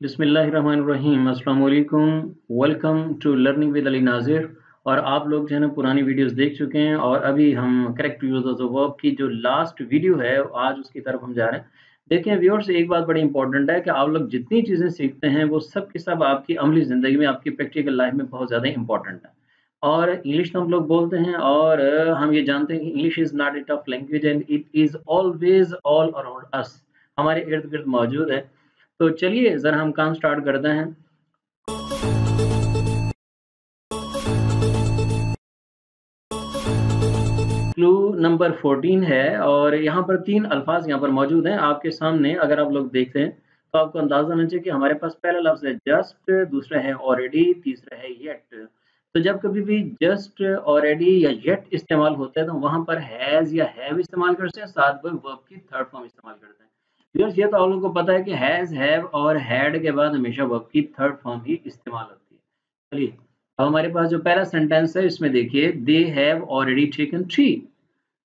बिस्मिल्लाहिर्रहमानिर्रहीम अस्सलाम वालेकुम। Welcome to learning with Ali Nazir. और आप लोग जो है ना पुरानी वीडियोस देख चुके हैं और अभी हम correct use of the verb की जो लास्ट वीडियो है आज उसकी तरफ हम जा रहे हैं। देखें व्यूअर्स, एक बात बड़ी इंपॉर्टेंट है कि आप लोग जितनी चीज़ें सीखते हैं वो सब की सब आपकी अमली ज़िंदगी में, आपकी प्रैक्टिकल लाइफ में बहुत ज़्यादा इंपॉर्टेंट है। और इंग्लिश तो हम लोग बोलते हैं और हम ये जानते हैं कि English is not a tough language and it is always all around us, हमारे इर्द-गिर्द मौजूद है। तो चलिए ज़रा हम काम स्टार्ट करते हैं। क्लू नंबर 14 है और यहाँ पर 3 अल्फ़ाज़ यहाँ पर मौजूद हैं आपके सामने। अगर आप लोग देखते हैं तो आपको अंदाज़ा होना चाहिए कि हमारे पास पहला लफ्ज़ है जस्ट, दूसरा है ऑलरेडी, तीसरा है येट। तो जब कभी भी जस्ट, ऑलरेडी या येट इस्तेमाल होता है तो वहाँ पर हैज़ या हैव इस्तेमाल करते हैं, साथ में वर्ब की थर्ड फॉर्म इस्तेमाल करते हैं। व्यूअर्स, ये तो आप लोगों को पता है कि हैज़, हैव और हैड के बाद हमेशा वर्ब की थर्ड फॉर्म ही इस्तेमाल होती है। चलिए, अब हमारे पास जो पहला सेंटेंस है इसमें देखिए, they have already taken tree.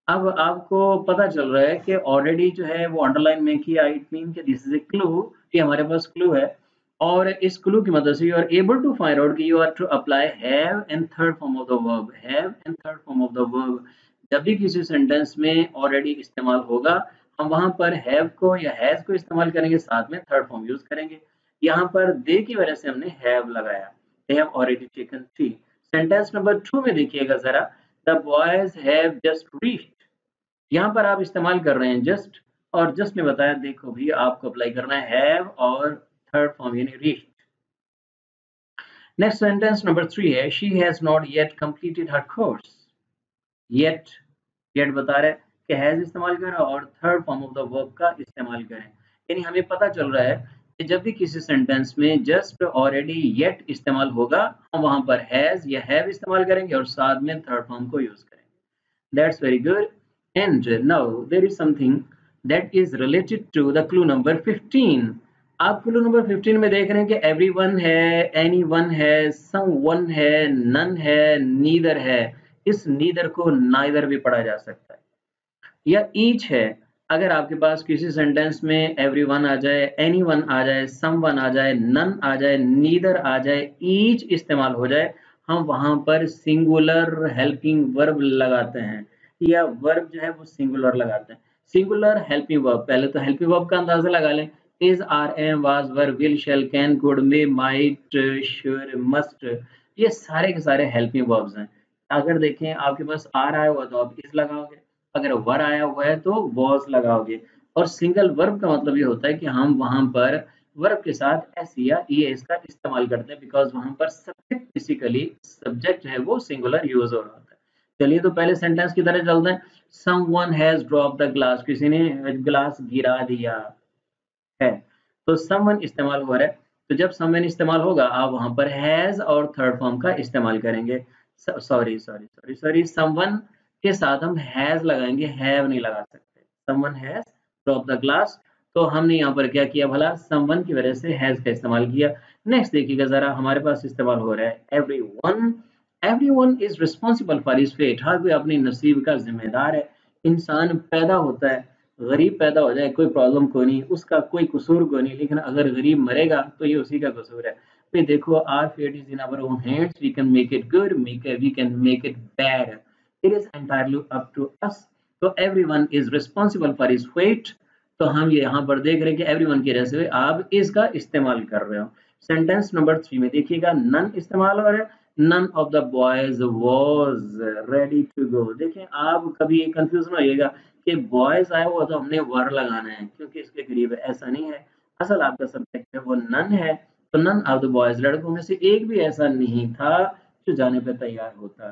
अब आपको पता चल रहा है कि ऑलरेडी जो है वो अंडरलाइन में किया, इट मीन कि दिस इज ए क्लू, कि हमारे पास क्लू है। और इस क्लू की मदद से you are able to find out कि you are to apply have and third form of the verb, have and third form of the verb. जब भी किसी सेंटेंस में ऑलरेडी इस्तेमाल होगा हम वहां पर हैव को या हैज को इस्तेमाल करेंगे, साथ में थर्ड फॉर्म यूज करेंगे। यहाँ पर दे की वजह से हमने हैव लगाया, they have already taken three. Sentence number 2 में देखिएगा जरा, the boys have just reached. यहाँ पर आप इस्तेमाल कर रहे हैं जस्ट, और जस्ट ने बताया देखो भी आपको अप्लाई करना है हैव और थर्ड फॉर्म यानी रीच्ड। नेक्स्ट सेंटेंस नंबर 3 है, she has not yet completed her course. Yet, yet बता रहे हैं कि हैज इस्तेमाल करें और third form of the verb का इस्तेमाल करें। यानी हमें पता चल रहा है कि जब भी किसी सेंटेंस में जस्ट, ऑलरेडी, येट इस्तेमाल होगा हम वहां पर हैज या हैव इस्तेमाल करेंगे और साथ में थर्ड फॉर्म को यूज करेंगे। That's very good. And now there is something that is related to the clue number 15. आप क्लू नंबर 15 में देख रहे हैं कि everyone है, anyone है, someone है, none है, neither है। इस neither को neither भी पढ़ा जा सकता है या each है। अगर आपके पास किसी सेंटेंस में everyone आ जाए, anyone आ जाए, someone आ जाए, none आ जाए, neither आ जाए, each इस्तेमाल हो जाए, हम वहां पर सिंगुलर हेल्पिंग वर्ब लगाते हैं या वर्ब जो है वो सिंगुलर लगाते हैं। सिंगुलर हेल्पिंग वर्ब, पहले तो हेल्पिंग वर्ब का अंदाजा लगा लें, is, are, am, was, were, will, shall, can, could, may, might, sure, must, ये सारे के सारे हेल्पिंग वर्ब्स हैं। अगर देखें आपके पास आर आया हुआ तो आप इज लगाओगे, अगर वर आया हुआ है तो वॉज लगाओगे। और सिंगल वर्ब का मतलब ये होता है कि हम वहां पर वर्ब के साथ एस या ईएस का इस्तेमाल करते हैं, बिकॉज वहां पर सब्जेक्ट बेसिकली सब्जेक्ट है वो सिंगुलर यूज हो रहा होता है। चलिए तो पहले सेंटेंस की तरह चलते हैं। Someone has drop the glass, किसी ने ग्लास गिरा दिया है। तो समवन इस्तेमाल हो रहा है, तो जब समवन इस्तेमाल होगा आप वहां पर हैज और थर्ड फॉर्म का इस्तेमाल करेंगे। सॉरी, समवन के साथ हम हैज लगाएंगे, हैव नहीं लगा सकते। Someone has drop the glass, तो हमने यहाँ पर क्या किया भला, समवन की वजह से हैज का इस्तेमाल किया। नेक्स्ट देखिएगा जरा, हमारे पास इस्तेमाल हो रहा है everyone. Everyone is responsible for his fate, हर कोई अपने नसीब का जिम्मेदार है। इंसान पैदा होता है, गरीब पैदा हो जाए कोई प्रॉब्लम कोई नहीं, उसका कोई कसूर कोई नहीं, लेकिन अगर गरीब मरेगा तो ये उसी का कसूर है। भाई देखो, our fate is in our own hands, we can make it good, we can make it bad, it is entirely up to us. तो everyone is responsible for his fate, तो हम ये यहाँ पर देख रहे हैं कि एवरीवन की वजह से आप इसका इस्तेमाल कर रहे हो। सेंटेंस नंबर 3 में देखिएगा, नन इस्तेमाल हो रहा है, none of the boys was ready to go. देखें आप कभी कंफ्यूजन होइएगा कि बॉयज आया हुआ तो हमने वर लगाना है क्योंकि इसके करीब है, ऐसा नहीं है। असल आपका सब्जेक्ट है वो नन है, तो नन ऑफ द बॉयज, लड़कों में से एक भी ऐसा नहीं था जो जाने पे तैयार होता।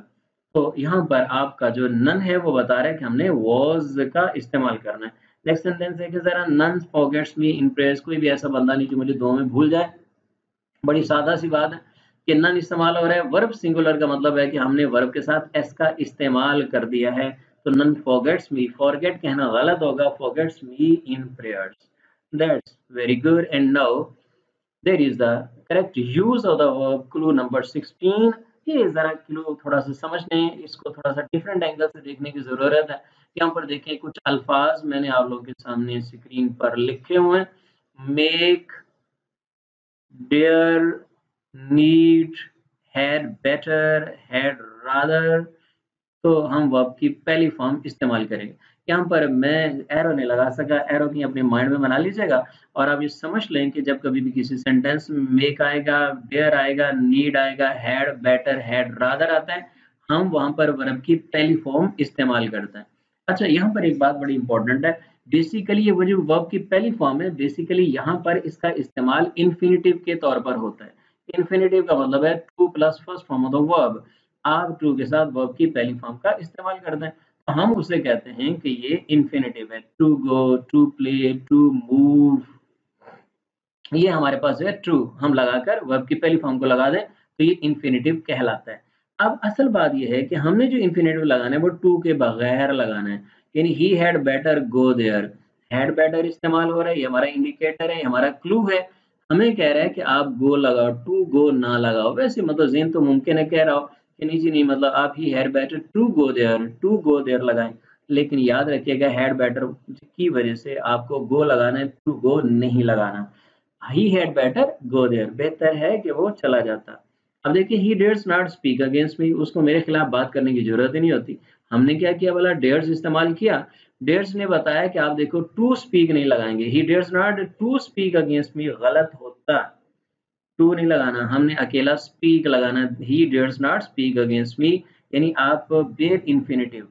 तो यहाँ पर आपका जो नन है वो बता रहा है कि हमने वॉज का इस्तेमाल करना है। नेक्स्ट सेंटेंस है कि जरा, none forgets me in prayers, कोई भी ऐसा बंदा नहीं जो मुझे दुआ में भूल जाए। बड़ी सादा सी बात है कि नन इस्तेमाल हो रहा है, वर्ब सिंगुलर का मतलब है कि हमने वर्ब के साथ एस का इस्तेमाल कर दिया है। तो नन फॉरगेट्स मी, फॉरगेट कहना गलत होगा, forgets me in prayers. That's very good. And now there is the correct use of the verb clue number 16। ये जरा क्लू थोड़ा सा समझने, इसको थोड़ा सा डिफरेंट एंगल से देखने की जरूरत है। यहाँ पर देखिए कुछ अल्फाज मैंने आप लोगों के सामने स्क्रीन पर लिखे हुए हैं। Make, dare, need, had, better, had, rather, तो हम वर्ब की पहली फॉर्म इस्तेमाल करेंगे। यहाँ पर मैं एरो नहीं लगा सका, एरो की अपने माइंड में बना लीजिएगा और आप ये समझ लें कि जब कभी भी किसी सेंटेंस में मेक आएगा, डेयर आएगा, नीड आएगा, हैड, बेटर, हैड, रादर आता है, हम वहाँ पर वर्ब की पहली फॉर्म इस्तेमाल करते हैं। अच्छा, यहाँ पर एक बात बड़ी इंपॉर्टेंट है, बेसिकली ये वो जो वर्ब की पहली फॉर्म है, बेसिकली यहाँ पर इसका इस्तेमाल इन्फिनिटिव के तौर पर होता है। इन्फिनिटिव का मतलब है two plus first form of the verb. आप टू के साथ वर्ब की पहली फॉर्म का इस्तेमाल करते हैं, तो हम उसे कहते हैं कि ये इन्फिनिटिव है। To go, to play, to move, ये हमारे पास है ट्रू, हम लगाकर वर्ब की पहली फॉर्म को लगा दें तो ये इन्फिनिटिव कहलाता है। अब असल बात ये है कि हमने जो इन्फिनिटिव लगाना है वो टू के बगैर लगाना है, यानी he had better go there, had better इस्तेमाल हो रहा है, ये हमारा इंडिकेटर है, ये हमारा क्लू है। हमें कह रहा है कि आप गो लगाओ, टू गो ना लगाओ। वैसे मतलब ज़ेन तो मुमकिन है कह रहा हो कि नहीं जी नहीं, मतलब आप he had better to go there लगाएं, लेकिन याद रखिएगा हैड बेटर की वजह से आपको गो लगाना है, टू गो नहीं लगाना। He had better go there, बेहतर है कि वो चला जाता। अब देखिए he dares not speak against me, उसको मेरे खिलाफ बात करने की जरूरत ही नहीं होती। हमने क्या किया, बोला डेयर्स इस्तेमाल किया। डेयर्स ने बताया कि आप देखो टू स्पीक नहीं लगाएंगे, he dares not to speak against me गलत होता, टू नहीं लगाना, हमने अकेला स्पीक लगाना। He dares not speak against me, यानी आप बेर इन्फिनिटिव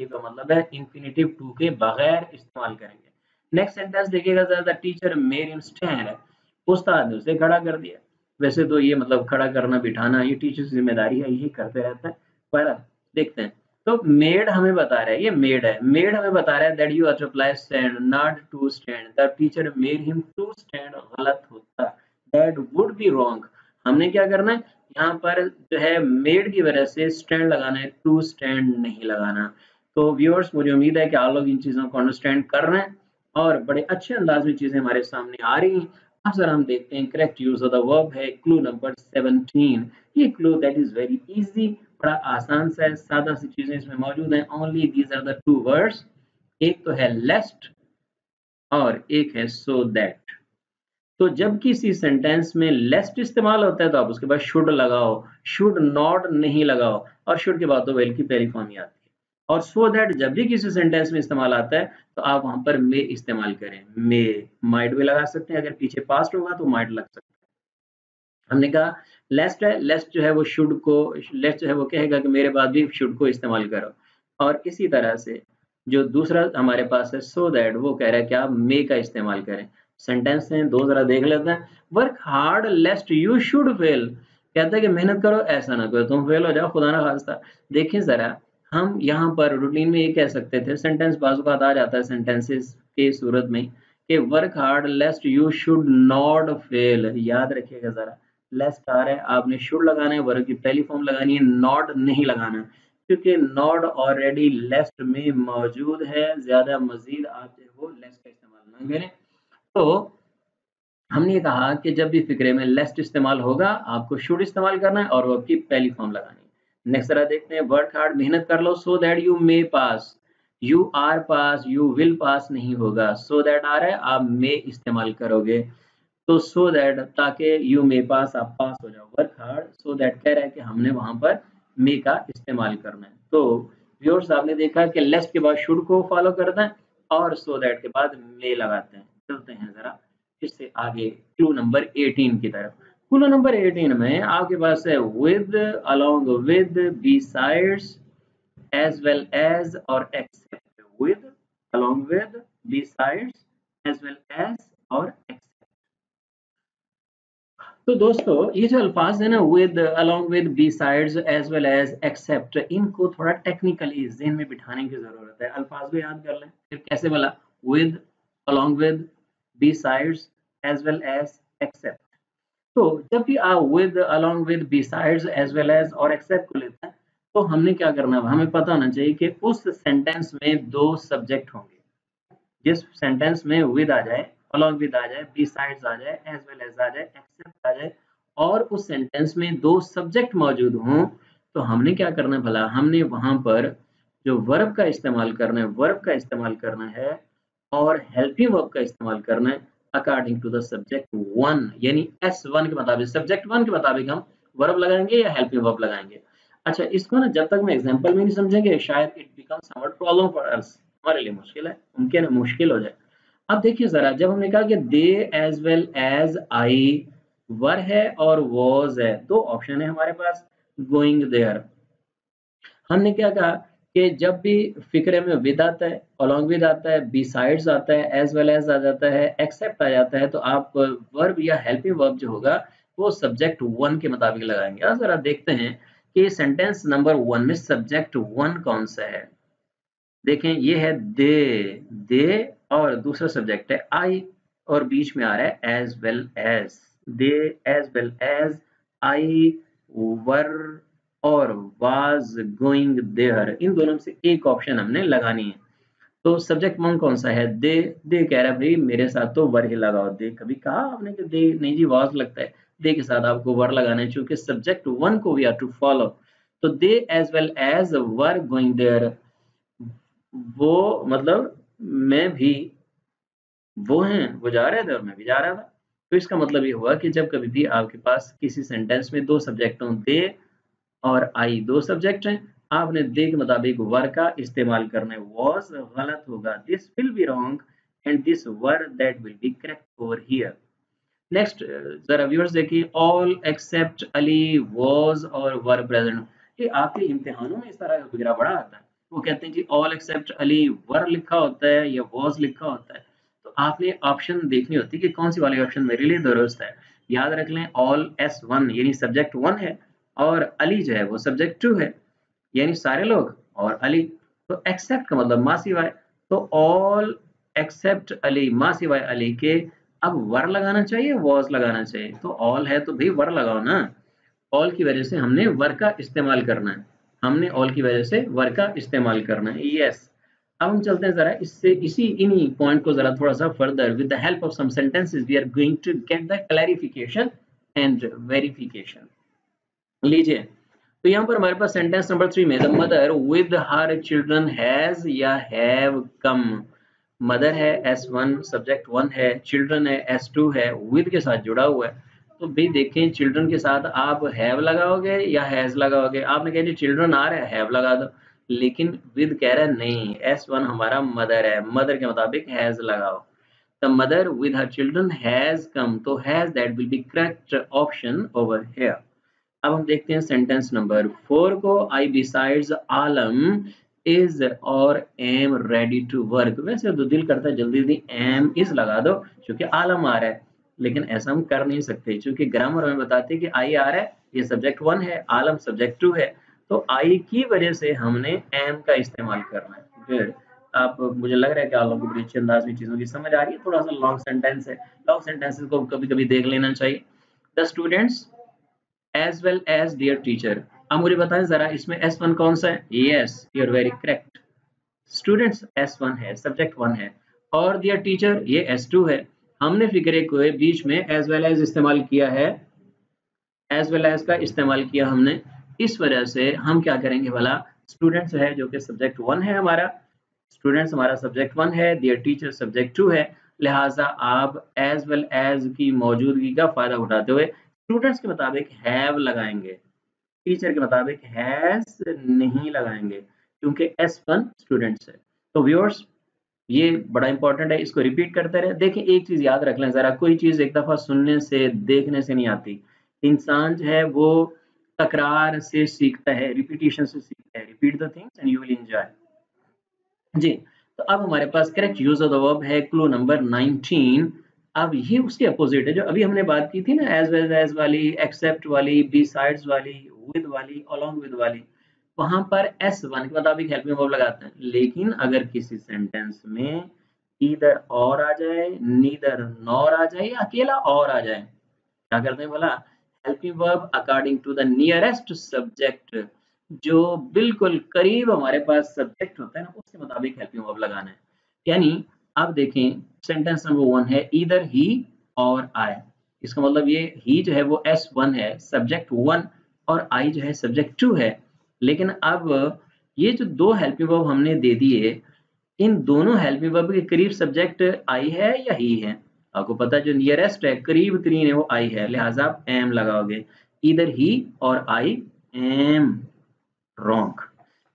का मतलब है इन्फिनिटिव टू के बगैर इस्तेमाल करेंगे। नेक्स्ट सेंटेंस देखिएगा जरा, the teacher made him stand, उस्ताद ने उसे खड़ा कर दिया। वैसे तो ये मतलब खड़ा करना बिठाना ये टीचर की जिम्मेदारी है, यही करते रहता है, पर देखते हैं। तो मेड हमें बता रहा है, ये मेड है, मेड हमें बता रहा है that you are to apply stand not to stand, the teacher made him to stand गलत होता, दैट वुड बी रॉन्ग। हमने क्या करना है, यहाँ पर जो है मेड की वजह से स्टैंड लगाना है, टू स्टैंड नहीं लगाना। तो व्यूअर्स मुझे उम्मीद है कि आप लोग इन चीज़ों को अंडरस्टैंड कर रहे हैं और बड़े अच्छे अंदाज में चीज़ें हमारे सामने आ रही हैं। अब सर हम देखते हैं correct use of the verb है क्लू नंबर 17। ये clue that is very easy, बड़ा आसान सा है, सादा सी चीजें इसमें मौजूद हैं। Only these are the two words, एक तो है लेस्ट और एक है सो दैट। तो जब किसी सेंटेंस में लेस्ट इस्तेमाल होता है तो आप उसके बाद शुड लगाओ, शुड नॉट नहीं लगाओ, और शुड के बाद तो वेल की पहली फॉर्म ही आती है। और सो दैट जब भी किसी सेंटेंस में इस्तेमाल आता है तो आप वहां पर मे इस्तेमाल करें, मे, माइट भी लगा सकते हैं, अगर पीछे पास्ट होगा तो माइट लग सकता है। हमने कहा लेस्ट है, लेस्ट जो है वो शुड को, लेस्ट जो है वो कहेगा कि मेरे बाद भी शुड को इस्तेमाल करो। और इसी तरह से जो दूसरा हमारे पास है सो दैट, वो कह रहा है कि आप मे का इस्तेमाल करें। सेंटेंस हैं दो, जरा देख लेते हैं। Work hard लेस्ट you should fail, कहता है कि मेहनत करो ऐसा ना करो तुम फेल हो जाओ, खुदा ना खास्ता। देखिए जरा, हम यहाँ पर रूटीन में ये कह सकते थे, सेंटेंस बाजू बात आ जाता है सेंटेंसेस के सूरत में कि work hard लेस्ट you should not fail. याद रखिएगा जरा, लेस्ट आ रहा है, आपने शुड लगाना है, वर्ब की पहली फॉर्म लगानी है, नॉट नहीं लगाना, क्योंकि नॉट ऑलरेडी लेस्ट में मौजूद है। ज्यादा मजीद आप जो है वो लेस्ट का इस्तेमाल ना करें। तो हमने कहा कि जब भी फिक्रे में लेस्ट इस्तेमाल होगा आपको शुड इस्तेमाल करना है और वर्ब की पहली फॉर्म लगानी है। नेक्स्ट तरह देखते हैं, वर्क हार्ड मेहनत कर लो so that you may pass, you are pass, you will pass नहीं होगा, सो दैट आ रहा है, आप मे इस्तेमाल करोगे। तो सो दैट, ताकि यू मे पास, आप पास हो जाओ। वर्क हार्ड सो दैट कह रहा है कि हमने वहां पर मे का इस्तेमाल करना है। तो व्यूअर्स आपने देखा कि लेस्ट के बाद शुड को फॉलो करते हैं और सो दैट के बाद मे लगाते हैं। चलते हैं जरा इससे आगे क्लू नंबर 18 की तरफ। क्लू नंबर 18 में आपके पास है with, along with, besides, as well as और except. With, along with, besides, as well as और एक्सेप्ट। तो दोस्तों ये जो अल्फाज है ना, with, along with, besides, as well as, except, इनको थोड़ा टेक्निकली ज़हन में बिठाने की जरूरत है। अल्फाज को याद कर लें, फिर कैसे बोला, with, along with, besides, as well as, except. तो जब भी आप with, along with, besides, as well as और एक्सेप्ट को लेते हैं तो हमने क्या करना है, हमें पता होना चाहिए कि उस सेंटेंस में दो सब्जेक्ट होंगे। जिस सेंटेंस में विद आ जाए, अलॉन्ग विद आ जाए, बिसाइड्स आ जाए, एज वेल एज आ जाए, एक्सेप्ट आ जाए, और उस सेंटेंस में दो सब्जेक्ट मौजूद हों, तो हमने क्या करना है भला, हमने वहां पर जो वर्ब का इस्तेमाल करना है, वर्ब का इस्तेमाल करना है और हेल्पिंग वर्ब का इस्तेमाल करना है। According to the subject one, यानी S1 के मुताबिक, सब्जेक्ट वन के मुताबिक हम वर्ब लगाएंगे या हेल्पिंग वर्ब लगाएंगे। अच्छा, इसको ना जब तक हम एग्जांपल में नहीं समझेंगे शायद it becomes somewhat problem for us, हमारे लिए मुश्किल है, मुमकिन है मुश्किल हो जाए। अब देखिए जरा, जब हमने कहा कि दे एज वेल एज आई वर है और वॉज है, दो ऑप्शन है हमारे पास, गोइंग देयर। हमने क्या कहा कि जब भी फिक्रे में विद आता है, अलोंग विद आता है, बिसाइड्स आता है, एज वेल एज आ जाता है, एक्सेप्ट आ जाता है, तो आप वर्ब या हेल्पिंग वर्ब जो होगा वो सब्जेक्ट वन के मुताबिक लगाएंगे। अब जरा देखते हैं कि सेंटेंस नंबर वन में सब्जेक्ट वन कौन सा है। देखें, ये है दे और दूसरा सब्जेक्ट है आई, और बीच में आ रहा है as well as, they as well as I were और वाज गोइंग देयर, इन दोनों में से एक ऑप्शन हमने लगानी है। तो सब्जेक्ट वन कौन सा है? दे कह रहा है भाई मेरे साथ तो वर ही लगाओ। दे कभी कहा आपने कि दे? नहीं जी, वाज लगता है, दे के साथ आपको वर लगाना है, क्योंकि सब्जेक्ट वन को वी आर टू फॉलो। तो they as well as were going there, वो मतलब मैं भी, वो हैं, वो जा रहे थे और मैं भी जा रहा था। तो इसका मतलब ये हुआ कि जब कभी भी आपके पास किसी सेंटेंस में दो सब्जेक्ट हों, दे और आई दो सब्जेक्ट हैं, आपने दे के मुताबिक वर का इस्तेमाल करना है। वॉज गलत होगा, this will be wrong and this were that will be correct over here. Next जरा व्यूअर्स देखिए, ऑल एक्सेप्ट अली वॉज और वर प्रेजेंट। ये आपके इम्तिहानों में इस तरह का वगैरह बड़ा आता है, वो कहते हैं जी ऑल एक्सेप्ट अली वर लिखा होता है या वॉज लिखा होता है, तो आपने ऑप्शन देखनी होती है कि कौन सी वाली ऑप्शन मेरे लिए दुरुस्त है। याद रख लें, ऑल S1 यानी सब्जेक्ट वन है, और अली जो है वो सब्जेक्ट टू है, यानी सारे लोग और अली। तो एक्सेप्ट का मतलब मा सिवाय, तो ऑल एक्सेप्ट अली, मा सिवाय अली के। अब वर लगाना चाहिए, वॉज लगाना चाहिए, तो ऑल है तो भाई वर लगाओ ना। ऑल की वजह से हमने वर का इस्तेमाल करना है, हमने ऑल की वजह से वर का इस्तेमाल करना है। यस। अब हम चलते हैं जरा इससे, इसी इन्हीं पॉइंट को जरा थोड़ा सा further, with the help of some sentences we are going to get the clarification and verification. लीजिए, तो यहाँ पर हमारे पास सेंटेंस नंबर 3 में the mother with her children has या हैव कम। मदर है S1, सब्जेक्ट वन है, चिल्ड्रन है S2 है, विद के साथ जुड़ा हुआ है। तो भाई देखें, चिल्ड्रन के साथ आप हैव लगाओगे या हैज लगाओगे? आपने कहा जी चिल्ड्रन आ रहा है, हैव लगा दो, लेकिन विद कह रहा है नहीं, S1 हमारा मदर है, मदर के मुताबिक हैज लगाओ। The mother with her children has come, तो has that will be correct option over here. अब हम देखते हैं सेंटेंस नंबर 4 को, आई बिसाइड्स आलम इज और एम रेडी टू वर्क। वैसे तो दिल करता है जल्दी जल्दी एम इज लगा दो क्योंकि आलम आ रहा है, लेकिन ऐसा हम कर नहीं सकते क्योंकि ग्रामर हमें बताते हैं कि आई आ रहा है, ये सब्जेक्ट वन है, आलम सब्जेक्ट टू है, तो आई की वजह से हमने एम का इस्तेमाल करना है। फिर आप, मुझे लग रहा है कि आप लोगों को बड़ी अच्छी अंदाज में चीजों की समझ आ रही है। थोड़ा सा लॉन्ग सेंटेंस है, लॉन्ग सेंटेंसेस को कभी कभी देख लेना चाहिए। The students as well as dear teacher. अब मुझे बताएं जरा, इसमें S1 कौन सा है? Yes, you are very correct, students S1 है, सब्जेक्ट वन है, और डियर टीचर ये S2 है। हमने फिक्रे को बीच में एज वेल एज इस्तेमाल किया है, एज वेल एज का इस्तेमाल किया हमने, इस वजह से हम क्या करेंगे भला, स्टूडेंट्स है जो कि सब्जेक्ट वन है हमारा, स्टूडेंट्स हमारा सब्जेक्ट वन है, डियर टीचर सब्जेक्ट टू है, लिहाजा आप एज वेल एज की मौजूदगी का फायदा उठाते हुए स्टूडेंट्स के मुताबिक हैव लगाएंगे, टीचर के मुताबिक हैज नहीं लगाएंगे, क्योंकि S1 स्टूडेंट्स है। तो व्यूअर्स, ये बड़ा इंपॉर्टेंट है, इसको रिपीट करते रहे। देखिए, एक चीज याद रख लें जरा, कोई चीज एक दफा सुनने से देखने से नहीं आती, इंसान जो है वो तकरार से सीखता है, रिपीटिशन से सीखता है। Repeat the things and you will enjoy. जी, तो अब हमारे पास correct use of the verb है क्लू नंबर 19। अब ये उसके अपोजिट है जो अभी हमने बात की थी ना, एज वेल एज वाली, एक्सेप्ट वाली, बी साइड्स वाली, विद वाली, अलोंग विद वाली, वहां पर S1 के मुताबिक हेल्पिंग वर्ब लगाते हैं। लेकिन अगर किसी सेंटेंस में ईदर और आ जाए, नीदर नॉर आ जाए, या अकेला और आ जाए, क्या करते हैं बोला, helping verb according to the nearest subject, जो बिल्कुल करीब हमारे पास सब्जेक्ट होता है ना, उसके मुताबिक हेल्पिंग वर्ब लगाना है। यानी आप देखें, सेंटेंस नंबर 1 है ईदर ही और आई, इसका मतलब ये ही जो है वो S1 है, सब्जेक्ट 1, और आई जो है सब्जेक्ट 2 है। लेकिन अब ये जो दो हेल्पिंग वर्ब हमने दे दिए, इन दोनों हेल्पिंग वर्ब के करीब सब्जेक्ट आई है या ही है? आपको पता है जो नियरेस्ट है, करीब तरीन है, वो आई है, लिहाजा आप एम लगाओगे। इधर ही और आई एम रॉन्ग।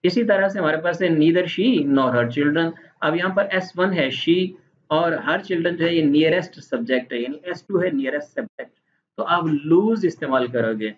इसी तरह से हमारे पास है neither she nor her children. अब यहाँ पर S1 है शी और हर चिल्ड्रन जो है ये नियरेस्ट सब्जेक्ट है, यानी S2 है नियरेस्ट सब्जेक्ट, तो आप लूज इस्तेमाल करोगे।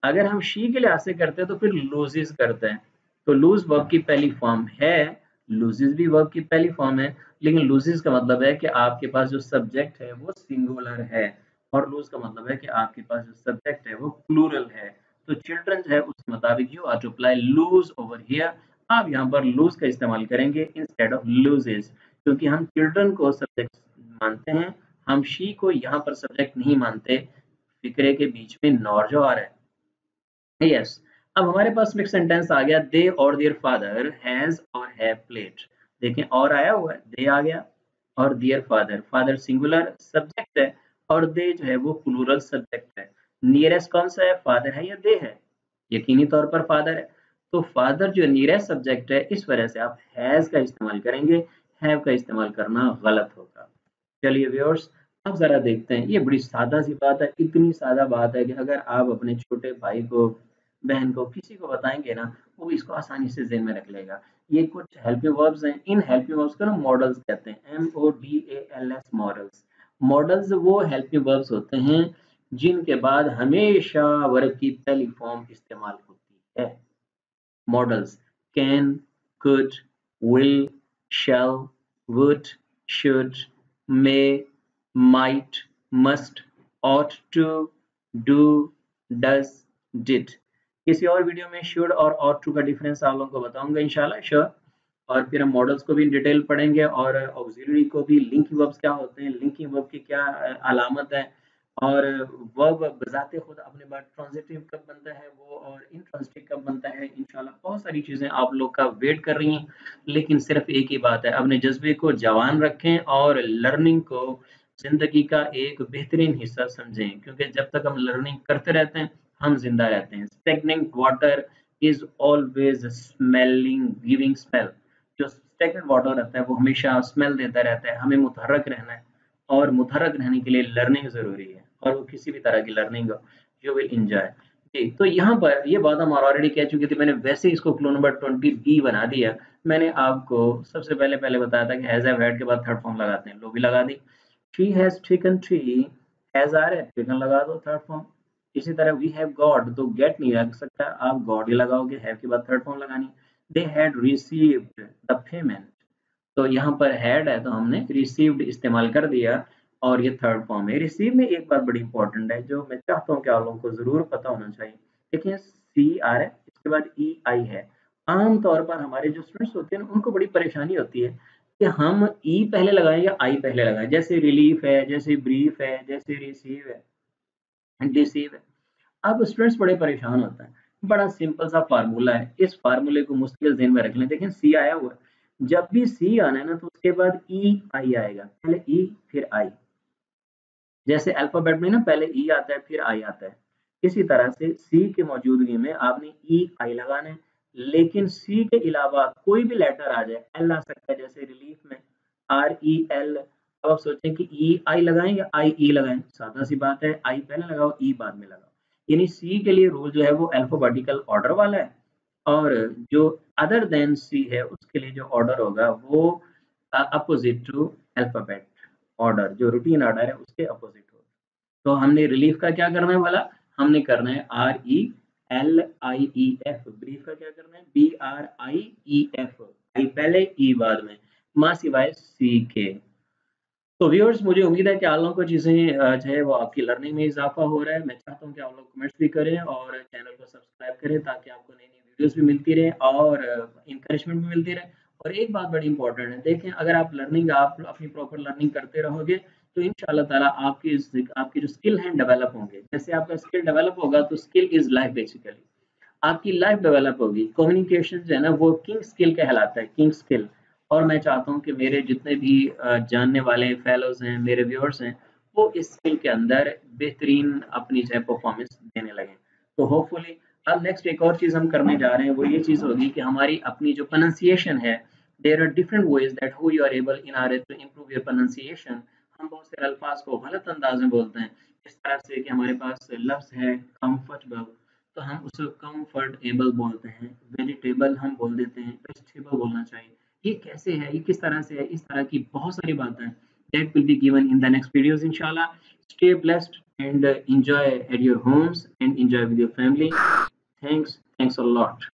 अगर हम शी के लिहाज से करते हैं तो फिर लूजेस करते हैं। तो लूज वर्ब की पहली फॉर्म है, लूजेस भी वर्ब की पहली फॉर्म है, लेकिन लूजेस का मतलब है कि आपके पास जो सब्जेक्ट है वो सिंगुलर है, और लूज का मतलब है कि आपके पास जो सब्जेक्ट है वो प्लूरल है। तो चिल्ड्रन जो है उस मुताबिक you are to apply loose over here. आप यहाँ पर लूज का इस्तेमाल करेंगे इंस्टेड ऑफ लूजेस, क्योंकि हम चिल्ड्रन को सब्जेक्ट मानते हैं, हम शी को यहाँ पर सब्जेक्ट नहीं मानते। फिक्रे के बीच में नॉर जो आ रहा है, यस। अब हमारे पास मिक्स सेंटेंस आ गया, दे और देयर फादर हैज और हैव प्लेड। देखें और आया हुआ है, दे आ गया और their father, father singular subject है और दे जो है वो प्लूरल सब्जेक्ट है। नियरेस्ट कौन सा है, फादर है या दे है? यकीनी तौर पर फादर है। तो फादर जो नियरेस्ट सब्जेक्ट है, इस वजह से आप हैज का इस्तेमाल करेंगे, हैव का इस्तेमाल करना गलत होगा। चलिए व्यूअर्स, अब जरा देखते हैं, ये बड़ी सादा सी बात है, इतनी सादा बात है कि अगर आप अपने छोटे भाई को, बहन को, किसी को बताएंगे ना, वो इसको आसानी से ज़हन में रख लेगा। ये कुछ हेल्पिंग वर्ब्स हैं, इन हेल्पिंग वर्ब्स को ना मॉडल्स कहते हैं, MODALS मॉडल्स। मॉडल्स वो हेल्पिंग वर्ब्स होते हैं जिनके बाद हमेशा वर्ब की पहली फॉर्म इस्तेमाल होती है। Models can, could, will, shall, would, should, may, might, must, ought to, do, does, did। किसी और वीडियो में should और ought to का डिफरेंस आप लोगों को बताऊंगा इंशाल्लाह, श्योर। और फिर हम मॉडल्स को भी इन डिटेल पढ़ेंगे और ऑक्सिलरी को भी, लिंकिंग वर्ब्स क्या होते हैं, लिंकिंग वर्ब की क्या अलामत है, और वर्ब बजाते खुद अपने बाद ट्रांजिटिव कब बनता है वो, और इंट्रांजिटिव कब बनता है, इंशाल्लाह बहुत सारी चीज़ें आप लोग का वेट कर रही हैं। लेकिन सिर्फ एक ही बात है, अपने जज्बे को जवान रखें और लर्निंग को ज़िंदगी का एक बेहतरीन हिस्सा समझें, क्योंकि जब तक हम लर्निंग करते रहते हैं हम जिंदा रहते हैं। Stagnant water is always smelling, giving smell. जो स्टेगनेंट वाटर रहता है वो हमेशा स्मेल देता रहता है। हमें मुतहर्रक रहना है और मुतहर्रक रहने के लिए लर्निंग ज़रूरी है, और वो किसी भी तरह की लर्निंग हो, यू विल एंजॉय। जी, तो यहाँ पर ये बात हम ऑलरेडी कह चुके थे, मैंने वैसे ही इसको क्लू नंबर 20B बना दिया। मैंने आपको सबसे पहले बताया था कि हैज़ हैव हैड के बाद थर्ड फॉर्म लगाते हैं, लो भी लगा दी। She has taken tree, has आ रहा है, टेकन लगा दो थर्ड फॉर्म। इसी तरह वी हैव गॉट, तो गेट नहीं लग सकता, आप गॉड ही लगाओगे, हैव के बाद थर्ड फॉर्म लगानी। They had received the payment, तो यहाँ पर हैड है तो हमने रिसीव्ड इस्तेमाल कर दिया, और ये थर्ड फॉर्म है। रिसीव में एक बात बड़ी इंपॉर्टेंट है जो मैं चाहता हूँ कि आप लोगों को जरूर पता होना चाहिए। देखिए सी आ रहा है, इसके बाद ई आई है। आम तौर पर हमारे जो स्टूडेंट्स होते हैं उनको बड़ी परेशानी होती है कि हम ई पहले लगाएं या आई पहले लगाएं। जैसे रिलीफ है, जैसे ब्रीफ है, जैसे रिसीव है, डिसीव है। अब स्टूडेंट्स बड़े परेशान होते हैं। बड़ा सिंपल सा फार्मूला है, इस फार्मूले को मुश्किल ज़हन में रख लें। देखें सी आया हुआ है, जब भी सी आना है ना तो उसके बाद ई आई आएगा, पहले ई फिर आई। जैसे अल्फाबेट में ना पहले ई आता है फिर आई आता है, इसी तरह से सी की मौजूदगी में आपने ई आई लगाना है। लेकिन सी के अलावा कोई भी लेटर आ जाए, एल आ सकता है, जैसे रिलीफ में REL। अब आप सोचें कि ई आई लगाएं या आई ई लगाएं, सादा सी बात है, आई पहले लगाओ ई बाद में लगाओ। यानी सी के लिए रूल जो है वो अल्फाबेटिकल ऑर्डर वाला है, और जो अदर देन सी है उसके लिए जो ऑर्डर होगा वो अपोजिट टू अल्फाबेट ऑर्डर, जो रूटीन ऑर्डर है उसके अपोजिट होगा। तो हमने रिलीफ का क्या करना है वाला, हमने करना है RELIEF। ब्रीफ का क्या करना है, BRIEF, आई पहले ई बाद में, माँ सिवाय सी के। तो व्यूअर्स, मुझे उम्मीद है कि आप लोगों को चीज़ें जो है वो आपकी लर्निंग में इजाफा हो रहा है। मैं चाहता हूँ कि आप लोग कमेंट्स भी करें और चैनल को सब्सक्राइब करें, ताकि आपको नई नई वीडियोस भी मिलती रहे और इंकरेजमेंट भी मिलती रहे। और एक बात बड़ी इंपॉर्टेंट है, देखें अगर आप लर्निंग, आप अपनी प्रॉपर लर्निंग करते रहोगे तो इंशाल्लाह ताला आपकी जो स्किल हैं डेवलप होंगे। जैसे आपका स्किल डेवलप होगा तो स्किल इज़ लाइफ बेसिकली, आपकी लाइफ डेवलप होगी। कम्युनिकेशन जो है ना वो किंग स्किल कहलाता है, किंग स्किल। और मैं चाहता हूँ कि मेरे जितने भी जानने वाले फेलोज हैं, मेरे व्यूअर्स हैं, वो इस स्किल के अंदर बेहतरीन अपनी जो है परफॉर्मेंस देने लगे। तो होपफुली अब नेक्स्ट एक और चीज़ हम करने जा रहे हैं, वो ये चीज़ होगी कि हमारी अपनी जो प्रोनाउंसिएशन है, there are different ways that how you are able in order to improve your pronunciation. हम बहुत से अल्फाज को गलत अंदाज में बोलते हैं, इस तरह से कि हमारे पास लफ्ज़ है कंफर्टेबल, तो हम उसको कंफर्टेबल बोलते हैं, वेजिटेबल हम बोल देते हैं, वेजिटेबल बोलना चाहिए। ये कैसे है, ये किस तरह से है, इस तरह की बहुत सारी बातें हैं that will be given in the next videos inshallah. Stay blessed and enjoy at your homes and enjoy with your family. Thanks a lot.